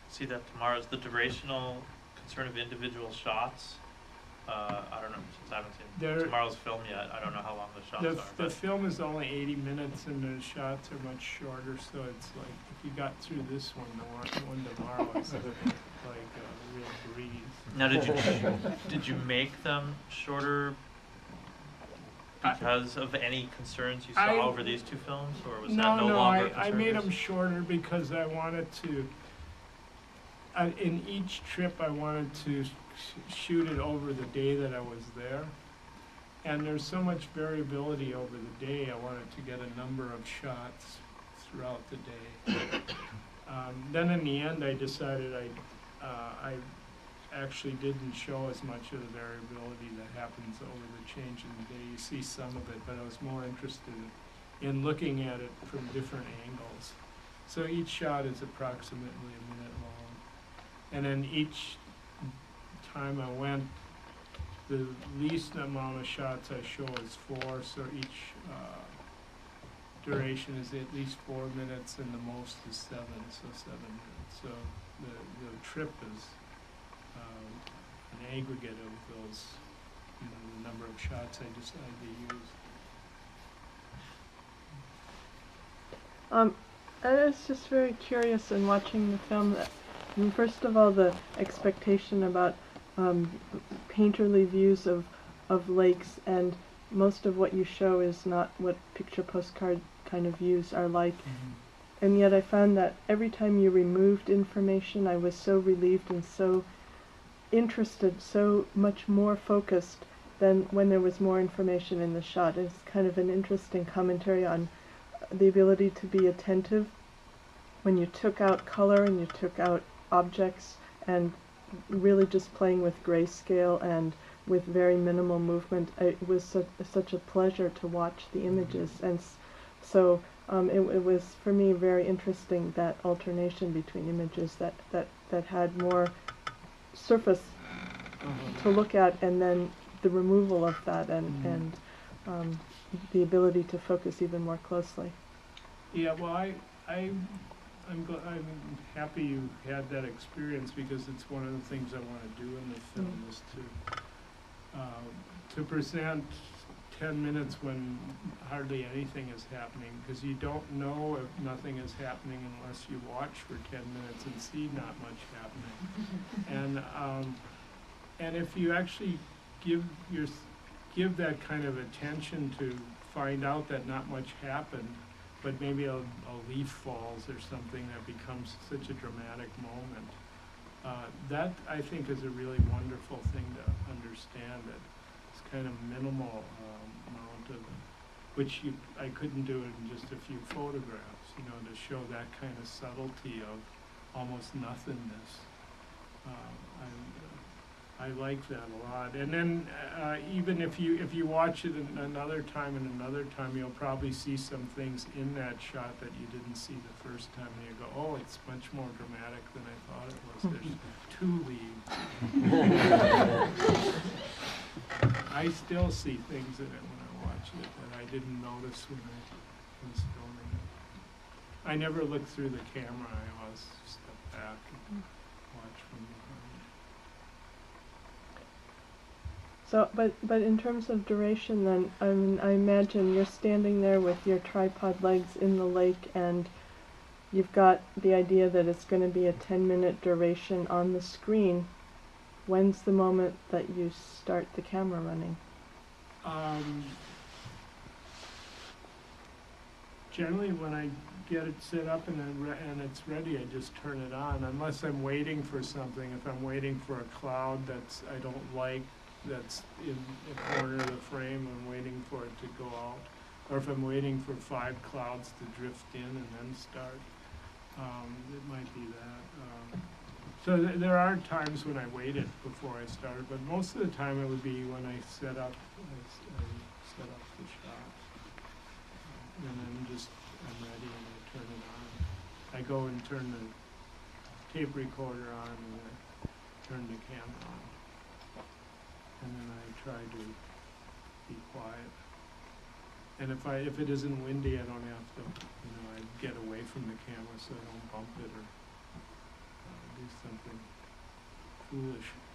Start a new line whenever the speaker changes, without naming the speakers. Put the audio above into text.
see that tomorrow. Is the durational concern of individual shots? I don't know, since I haven't seen tomorrow's film yet, I don't know how long the shots are.
The film is only 80 minutes and the shots are much shorter, so it's like, if you got through this one, the one tomorrow is like a real breeze.
Now, did you make them shorter because of any concerns you saw over these two films, or was that no longer a concern?
I made them shorter because I wanted to, in each trip I wanted to shoot it over the day that I was there. And there's so much variability over the day, I wanted to get a number of shots throughout the day. Then in the end I decided I actually didn't show as much of the variability that happens over the change in the day. You see some of it, but I was more interested in looking at it from different angles. So each shot is approximately a minute long. And then each time I went, the least amount of shots I show is 4, so each duration is at least 4 minutes and the most is 7, so 7 minutes. So the trip is an aggregate of those, the number of shots I decided to use.
I was just very curious in watching the film that, first of all, the expectation about painterly views of lakes, and most of what you show is not what picture postcard kind of views are like. Mm-hmm. And yet I found that every time you removed information, I was so relieved and so interested, so much more focused than when there was more information in the shot. It's kind of an interesting commentary on the ability to be attentive when you took out color and you took out objects, and really just playing with grayscale and with very minimal movement. It was such a pleasure to watch the images, and so it was for me very interesting, that alternation between images that had more surface to look at, and then the removal of that, and the ability to focus even more closely.
Yeah, well, I'm happy you had that experience, because it's one of the things I want to do in the film, is to present 10 minutes when hardly anything is happening, because you don't know if nothing is happening unless you watch for 10 minutes and see not much happening. And if you actually give that kind of attention to find out that not much happened, but maybe a leaf falls or something that becomes such a dramatic moment. That, I think, is a really wonderful thing to understand, that it's kind of minimal amount of, which I couldn't do in just a few photographs, to show that kind of subtlety of almost nothingness. I like that a lot. And then even if you watch it another time and another time, you'll probably see some things in that shot that you didn't see the first time, and you go, oh, it's much more dramatic than I thought it was. There's 2 leaves. I still see things in it when I watch it that I didn't notice when I was filming it. I never look through the camera. I always step back and watch from behind.
So, but in terms of duration, then, I imagine you're standing there with your tripod legs in the lake, and you've got the idea that it's going to be a 10-minute duration on the screen. When's the moment that you start the camera running?
Generally, when I get it set up and it's ready, I just turn it on, unless I'm waiting for something. If I'm waiting for a cloud I don't like, that's in a corner of the frame, I'm waiting for it to go out. Or if I'm waiting for 5 clouds to drift in and then start, it might be that. So there are times when I waited before I started, but most of the time it would be when I set up the shot. And then I'm ready and I turn it on. I go and turn the tape recorder on, and I turn the camera on. And then I try to be quiet. And if it isn't windy, I don't have to, I get away from the camera so I don't bump it or do something foolish.